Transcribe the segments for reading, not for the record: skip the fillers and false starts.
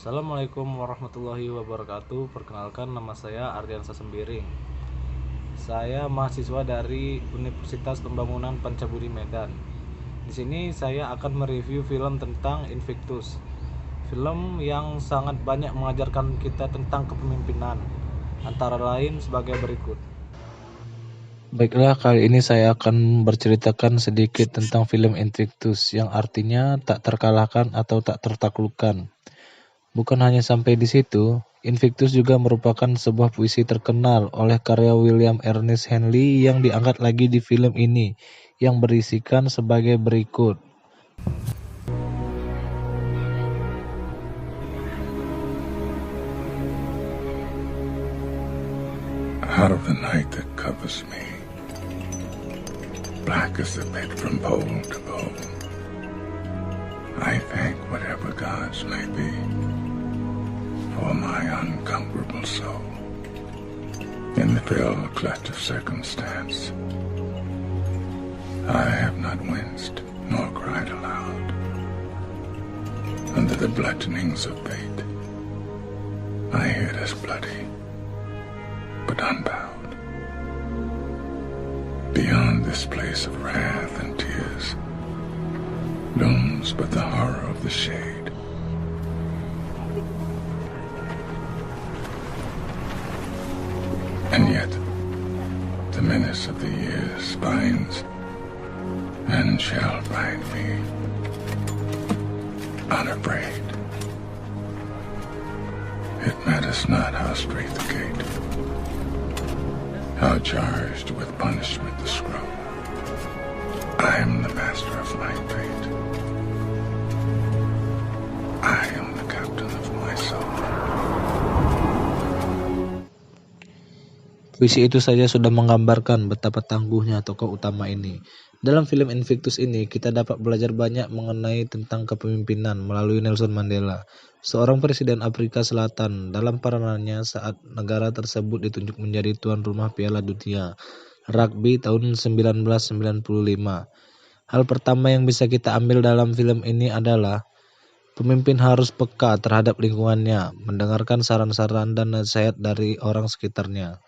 Assalamualaikum warahmatullahi wabarakatuh. Perkenalkan, nama saya Ardiansa Sembiring. Saya mahasiswa dari Universitas Pembangunan Pancaburi Medan. Di sini saya akan mereview film tentang Invictus. Film yang sangat banyak mengajarkan kita tentang kepemimpinan, antara lain sebagai berikut. Baiklah, kali ini saya akan berceritakan sedikit tentang film Invictus, yang artinya tak terkalahkan atau tak tertaklukkan. Bukan hanya sampai di situ, Invictus juga merupakan sebuah puisi terkenal oleh karya William Ernest Henley yang diangkat lagi di film ini, yang berisikan sebagai berikut. Out of the night that covers me, black as the pit from pole to pole, I thank whatever gods may be for my unconquerable soul. In the fell clutch of circumstance, I have not winced nor cried aloud. Under the bludgeonings of fate, my head is bloody, but unbowed. Beyond this place of wrath and tears looms but the horror of the shade. And yet the menace of the years binds and shall bind me unafraid. It matters not how straight the gate, how charged with punishment the scroll. I am the master of my fate. I am the captain of my soul. Puisi itu saja sudah menggambarkan betapa tangguhnya tokoh utama ini. Dalam film Invictus ini, kita dapat belajar banyak mengenai tentang kepemimpinan melalui Nelson Mandela, seorang presiden Afrika Selatan, dalam peranannya saat negara tersebut ditunjuk menjadi tuan rumah Piala Dunia Rugby tahun 1995. Hal pertama yang bisa kita ambil dalam film ini adalah pemimpin harus peka terhadap lingkungannya, mendengarkan saran-saran dan nasihat dari orang sekitarnya.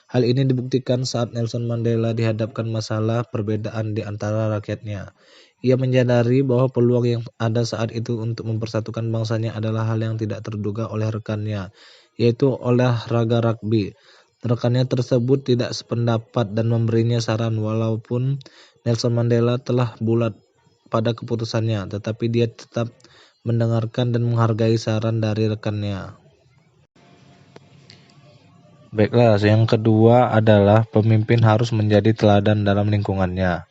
Hal ini dibuktikan saat Nelson Mandela dihadapkan masalah perbedaan di antara rakyatnya. Ia menyadari bahwa peluang yang ada saat itu untuk mempersatukan bangsanya adalah hal yang tidak terduga oleh rekannya, yaitu olahraga rugby. Rekannya tersebut tidak sependapat dan memberinya saran, walaupun Nelson Mandela telah bulat pada keputusannya, tetapi dia tetap mendengarkan dan menghargai saran dari rekannya. Baiklah, yang kedua adalah pemimpin harus menjadi teladan dalam lingkungannya.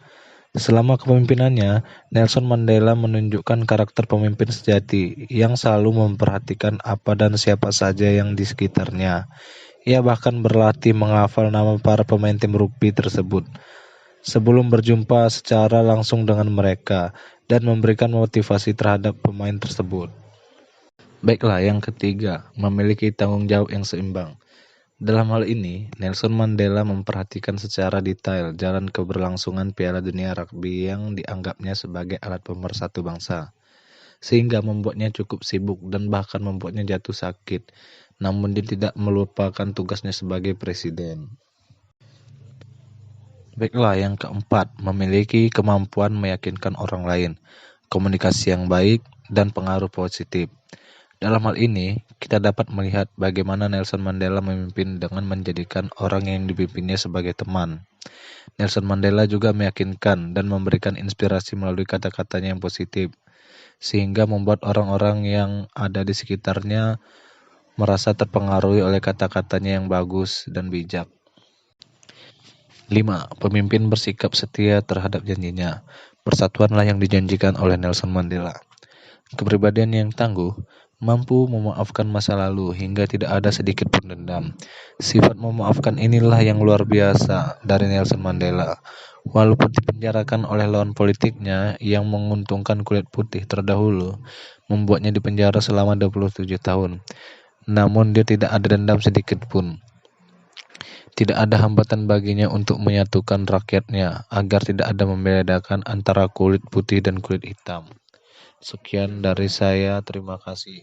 Selama kepemimpinannya, Nelson Mandela menunjukkan karakter pemimpin sejati yang selalu memperhatikan apa dan siapa saja yang di sekitarnya. Ia bahkan berlatih menghafal nama para pemain tim rugby tersebut sebelum berjumpa secara langsung dengan mereka dan memberikan motivasi terhadap pemain tersebut. Baiklah, yang ketiga, memiliki tanggung jawab yang seimbang. Dalam hal ini, Nelson Mandela memperhatikan secara detail jalan keberlangsungan Piala Dunia Rugby yang dianggapnya sebagai alat pemersatu bangsa, sehingga membuatnya cukup sibuk dan bahkan membuatnya jatuh sakit, namun dia tidak melupakan tugasnya sebagai presiden. Baiklah, yang keempat, memiliki kemampuan meyakinkan orang lain, komunikasi yang baik, dan pengaruh positif. Dalam hal ini, kita dapat melihat bagaimana Nelson Mandela memimpin dengan menjadikan orang yang dipimpinnya sebagai teman. Nelson Mandela juga meyakinkan dan memberikan inspirasi melalui kata-katanya yang positif, sehingga membuat orang-orang yang ada di sekitarnya merasa terpengaruhi oleh kata-katanya yang bagus dan bijak. 5. Pemimpin bersikap setia terhadap janjinya. Persatuanlah yang dijanjikan oleh Nelson Mandela. Kepribadian yang tangguh, mampu memaafkan masa lalu hingga tidak ada sedikit pun dendam. Sifat memaafkan inilah yang luar biasa dari Nelson Mandela. Walaupun dipenjarakan oleh lawan politiknya yang menguntungkan kulit putih terdahulu, membuatnya dipenjara selama 27 tahun. Namun dia tidak ada dendam sedikit pun. Tidak ada hambatan baginya untuk menyatukan rakyatnya agar tidak ada membedakan antara kulit putih dan kulit hitam. Sekian dari saya, terima kasih.